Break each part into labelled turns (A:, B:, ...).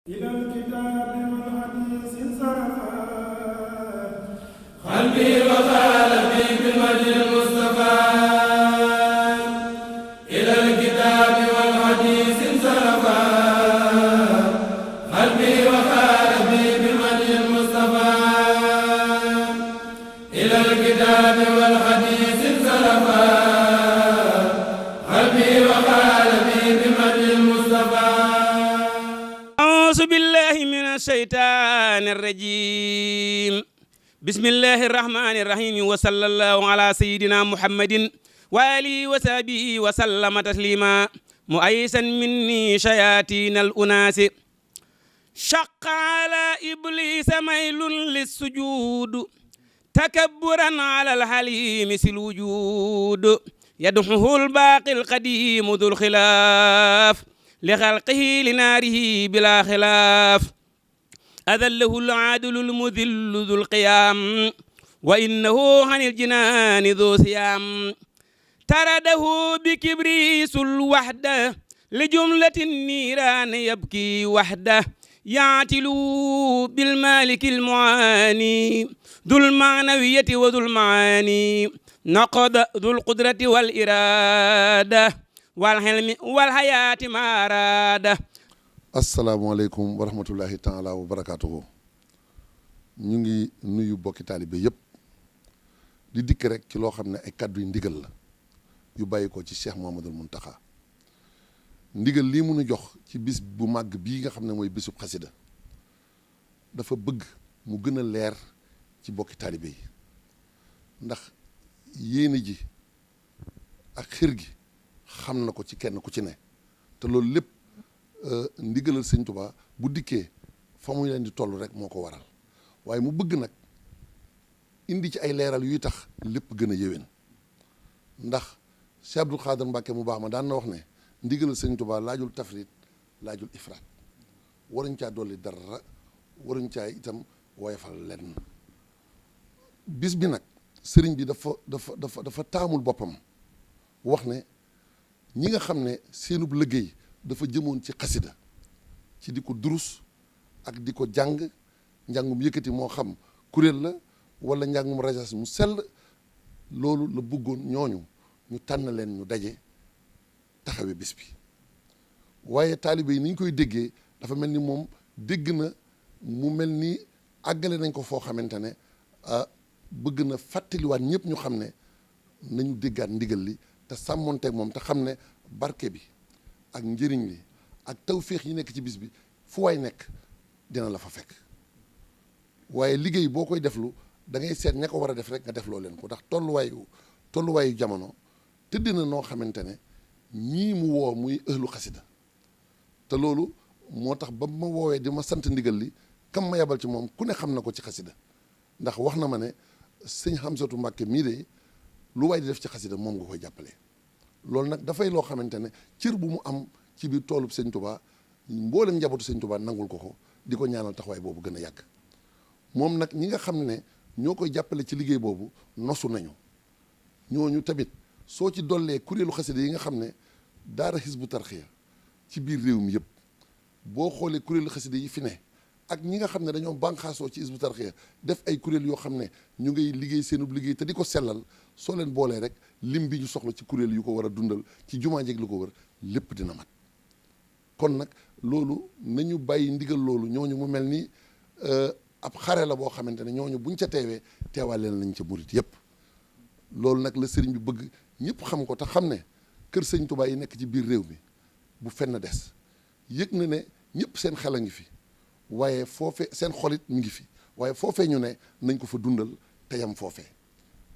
A: إلى الكتاب والحديث انصرفا قلبي وقلبي بالوجه المصطفى إلى الكتاب والحديث انصرفا قلبي وقلبي بالوجه المصطفى إلى الكتاب والحديث انصرفا قلبي وقلبي بالوجه المصطفى أعوذ بالله من الشيطان الرجيم بسم الله الرحمن الرحيم وصلى الله على سيدنا محمد وآله وصحبه وسلم تسليما مؤيسا مني شياطين الأناس شق على إبليس ميل للسجود تكبرا على الحليم الوجود يدحه الباقي القديم ذو الخلاف لخلقه لناره بلا خلاف أذله العادل المذل ذو القيام وإنه عن الجنان ذو سيام ترده بكبريس الوحدة لجملة النيران يبكي وحده يعتل بالمالك المعاني ذو المعنوية وذو المعاني نقض ذو القدرة والإرادة والحلم والحياة ما أراد.
B: asalaamaaleykum wa rahmatullahi taala wa barakaatuhu. ñu ngi nuyu bokki taalibe yëpp di dikk rek ci loo xam ne ay kàddu yu ndigal la yu bàyyi ko ci Cheikh Mouhamadoul Mountakha ndigal lii mu nu jox ci bis bu màgg bii nga xam ne mooy bisub xasida dafa bëgg mu gën a leer ci bokki taalibe yi ndax yéene ji ak xir gi xam na ko ci kenn ku ci ne te loolu lépp ndigalal sëñ Tuubaa bu dikkee fa mu leen di toll rek moo ko waral waaye mu bëgg nag indi ci ay leeral yuy tax lépp gën a yéwén ndax Cheikh Abdou Khadr Mbàkke mu baax ma daan na wax ne ndigalal sëñ Tuubaa laajul tafrit laajul ifraat waruñ caa dolli dara waruñ caa itam woyofal lenn bis bi nag sëriñ bi dafa taamul boppam wax ne ñi nga xam ne seenub liggéey dafa jëmoon ci xasida ci di ko durus ak di ko jàng njàngum yëkkati moo xam kuréel la wala njàngum rajas mu sell loolu la bëggoon ñooñu ñu tànn leen ñu daje taxawe bis bi waaye taalibe yi ni ñu koy déggee dafa mel ni moom dégg na mu mel ni àggale nañ ko foo xamante ne bëgg na fàttaliwaat ñëpp ñu xam ne nañu déggaat ndigal li te sàmmonteeg moom te xam ne barke bi ak njëriñ li ak tawféex yi nekk ci bis bi fu waay nekk dina la fa fekk waaye liggéey boo koy deflu da ngay seet ña ko war a def rek nga defloo leen ko ndax tolluwaayu jamono tëdd na noo xamante ne ñii mu woo muy ëhlu xasida te loolu moo tax ba ma woowee di ma sant ndigal li kam ma yabal ci moom ku ne xam na ko ci xasida ndax wax na ma ne sëñ Xamsatu Mbàkke mii de lu waay di def ci xasida moom nga koy jàppale loolu nag dafay loo xamante ne cër bu mu am ci biir toolub sëñ Tuubaa mboolem njabootu sëñ Tuubaa nangul ko di ko ñaanal taxawaay boobu gën a yàgg moom nag ñi nga xam ne ñoo koy jàppale ci liggéey boobu nosu nañu ñooñu tamit soo ci dollee kuréelu xasida yi nga xam ne daara Hizbu Tarxiya ci biir réew mi yëpp boo xoolee kuréelu xasida yi fi ne ak ñi nga xam ne dañoo bànqaasoo ci Hizbu Tarxiya def ay kuréel yoo xam ne ñu ngay liggéey seenub liggéey te di ko sellal soo leen boolee rek lim bi ñu soxla ci kuréel yu ko war a dundal ci jumaa jeeg lu ko wër lépp dina mat kon nag loolu nañu bàyyi ndigal loolu ñooñu mu mel ni ab xare la boo xamante ne ñooñu buñ ca teewee teewaal leen lañ ca murit yépp loolu nag la sëriñ bi bëgg ñëpp xam ko te xam ne kër sëñ Tuubaa yi nekk ci biir réew mi bu fenn des yëg na ne ñëpp seen xel a ngi fi waaye foofee seen xolit mi ngi fi waaye foofee ñu ne nañ ko fa dundal te yam foofee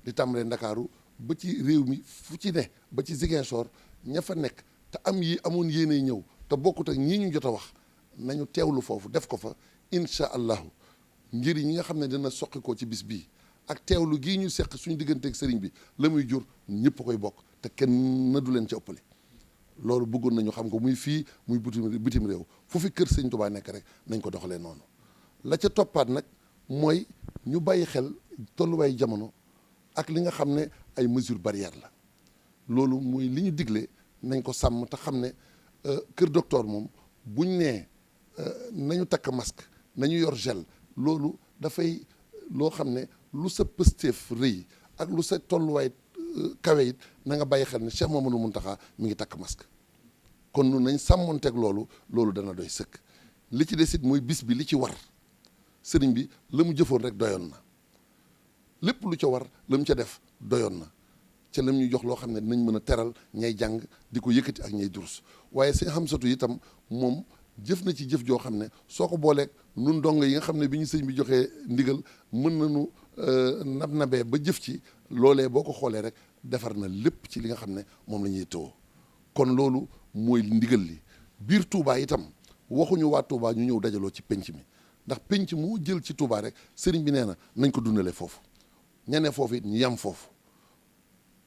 B: di tàmbalee Ndakaaru ba ci réew mi fu ci ne ba ci Ziguinchor ña fa nekk te amoon yéenay ñëw te bokkut ak ñii ñu jot a wax nañu teewlu foofu def ko fa incha allahu njëriñ ñi nga xam ne dina soqi ko ci bis bii ak teewlu gii ñu seq suñu digganteeg sëriñ bi la muy jur ñëpp koy bokk te kenn na du leen ca ëppale loolu bëggoon nañu xam ko muy fii muy bitim réew fu fi kër sëñ Tuubaa nekk rek nañ ko doxalee noonu la ca toppaat nag mooy ñu bàyyi xel tolluwaay jamono ak li nga xam ne ay mesures barrières la loolu muy li ñu digle nañ ko sàmm te xam ne kër docteur moom buñ nee nañu takk masque nañu yor gel loolu dafay loo xam ne lu sa pësteef rëy ak lu sa tolluwaay kawe it na nga bàyyi xel ne Cheikh Mamadou Mountakha mi ngi takk masque kon nun nañ sàmmonteeg loolu dana doy sëkk li ci des it mooy bis bi li ci war sëriñ bi la mu jëfoon rek doyoon na lépp lu ca war la mu ca def doyoon na ca lam ñu jox loo xam ne dinañ mën a teral ñay jàng di ko yëkkati ak ñay durus waaye sëñ Xamsatu itam moom jëf na ci jëf joo xam ne soo ko booleeg nun dong yi nga xam ne bi ñu sëñ bi joxee ndigal mën nañu nabee ba jëf ci loolee boo ko xoolee rek defar na lépp ci li nga xam ne moom la ñuy tëwoo kon loolu mooy ndigal li biir Touba itam waxuñu waa Touba ñu ñëw dajaloo ci penc mi ndax penc mu jël ci Touba rek sëriñ bi nee na nañ ko dundalee foofu ñane foofu it ñu yam foofu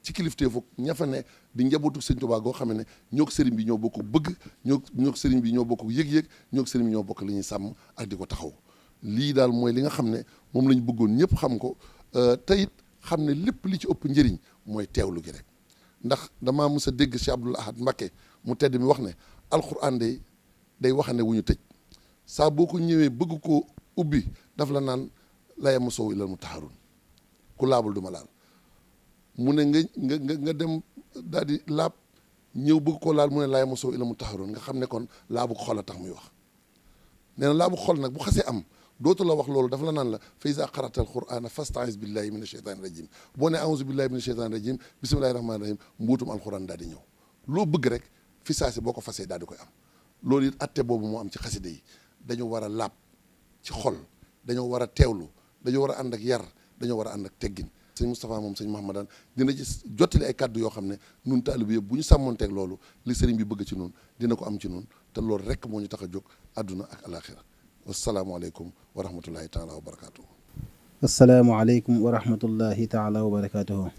B: ci kilifteefu ña fa ne di njabootu sëriñ Touba goo xam ne ñoo sëriñ bi ñoo bokk bëgg ñoo sëriñ bi ñoo bokk yëg-yëg ñoo sëriñ bi ñoo bokk li ñuy sàmm ak di ko taxaw lii daal mooy li nga xam ne moom lañ bëggoon ñëpp xam ko te it xam ne lépp li ci ëpp njëriñ mooy teewlu gi rek ndax damaa mës a dégg Cheikh Abdoul Ahad Mbacké mu tedd mi wax ne alxuraan day waxane wu ñu tëj saa boo ko ñëwee bëgg ko ubbi daf la naan la yamassahu illal mutahharun ku laabul du ma laal mu ne nga dem daal di laab ñëw bëgg koo laal mu ne la yamassahu illal mutahharun nga xam ne kon laabu xol a tax muy wax nee na laabu xol nag bu xasee am dootu la wax loolu dafa la naan la fa iza qara'ta al-qur'ana fasta'iz billahi mina shaytani rajim boo ne a'udhu billahi mina shaytani rajim bismillahi rahmani rahim mbuutum alquran daal di ñëw loo bëgg rek fi saasi boo ko fasee daal di koy am loolu it atte boobu moo am ci xasida yi dañoo war a laab ci xol dañoo war a teewlu dañoo war a ànd ak yar dañoo war a ànd ak teggin sëñ Moustapha moom sëñ Mahamadan dina ci jottali ay kàddu yoo xam ne nun taalibe yëpp bu ñu sàmmonteeg loolu li sëriñ bi bëgg ci nun dina ko am ci nun te loolu rek moo ñu tax a jóg àdduna ak alaxira wasalaamualeykum wa rahmatullahi taala wa barakatuhu
C: asalaamualeykum wa rahmatullahi taala wa barakatuhu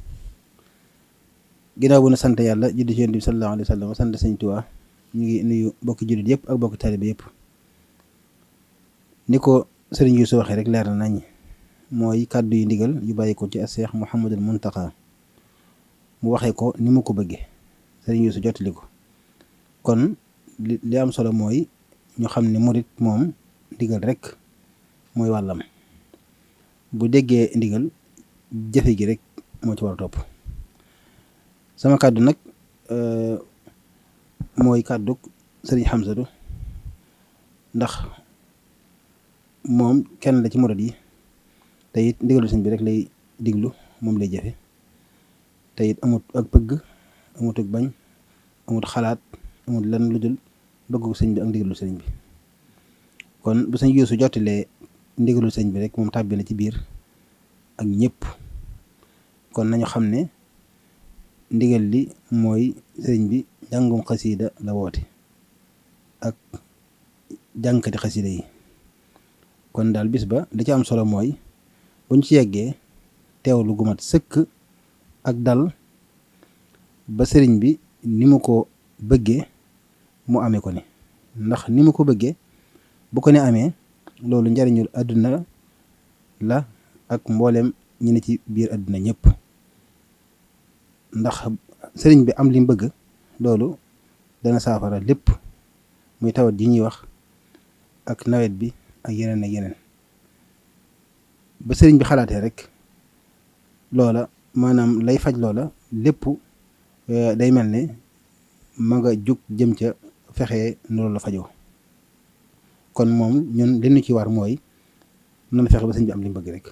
C: ginnaaw bu na sant yàlla julli ci Yonent bi sallallahu alayhi wa sallam sant sëñ Tuubaa ñu ngi nuyu bokki jullit yëpp ak bokki taalibe yëpp ni ko sëriñ Yuusu waxee rek leer na nañ mooy kàddu yu ndigal yu bàyyi ko ci Seex Muhammadul Muntaxa mu waxee ko ni mu ko bëggee sëriñ Yuusu jottali ko kon li am solo mooy ñu xam ne murit moom ndigal rek mooy wàllam bu déggee ndigal jëfe gi rek moo ci war a topp sama kàddu nag mooy kàddu sëriñ Xamsatu ndax moom kenn la ci murit yi te it ndigalu sëñ bi rek lay diglu moom lay jëfe te it amut ak bëgg amut ak bañ amut xalaat amut lan lu dul bëggu sëñ bi ak ndigalu sëñ bi kon bu sëñ Yuusu jottalee ndigalu sëñ bi rek moom tàbbi na ci biir ak ñëpp kon nañu xam ne ndigal li mooy sëriñ bi jàngum xasiida la woote ak jàngkati xasiida yi kon daal bis ba da ci am solo mooy buñ ci yeggee teewlu gu mat sëkk ak dal ba sëriñ bi ni mu ko bëggee mu amee ko ni ndax ni mu ko bëggee bu ko ne amee loolu njariñul àdduna la ak mboolem ñi ne ci biir àdduna ñëpp ndax sëriñ bi am li mu bëgg loolu dana saafara lépp muy tawat ji ñuy wax ak nawet bi ak yeneen ak yeneen ba sëriñ bi xalaatee rek loola maanaam lay faj loola lépp day mel ne ma nga jug jëm ca fexe loolu la fajoo kon moom ñun li ñu ci war mooy nan fexe ba sëñ bi am li mu bëgg rek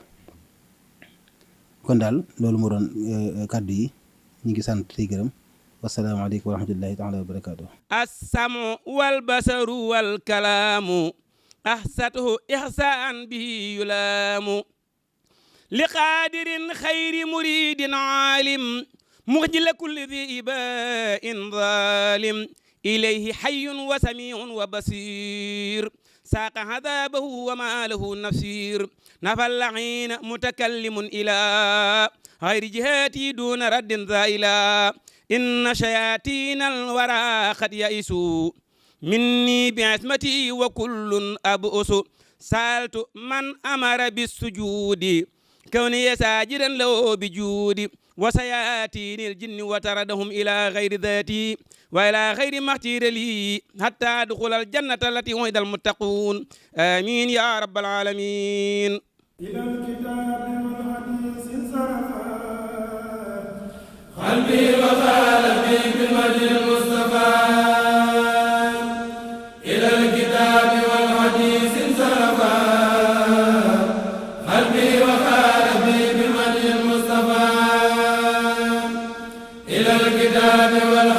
C: kon daal loolu moo doon kàddu yi ñu ngi sant tey gërëm wasalaamaaleykum wa rahmatullahi taala wa barakaatu.
A: assamu wal basaru wal kalaamu ahsatuhu ihsaan bihi yulaamu li qaadirin xayri muridin aalim muxjila kulli di ibain zalim ilayhi hayyun wa samiun wa basir ساق عذابه وما له نفسير نفى اللعين متكلم إلى غير جهاتي دون رد ذائلا إن شياطين الورى قد يئسوا مني بعصمتي وكل أبؤس سألت من أمر بالسجود كوني ساجدا له بجود وسياتين الجن وتردهم إلى غير ذاتي وإلى غير ما اختير لي حتى أدخل الجنة التي وعد المتقون آمين يا رب العالمين.
D: إلى الكتاب والحديث انصرفا قلبي وقلبي بالمجد المصطفى. إلى الكتاب والحديث انصرفا قلبي وقلبي بالمجد المصطفى. إلى الكتاب والحديث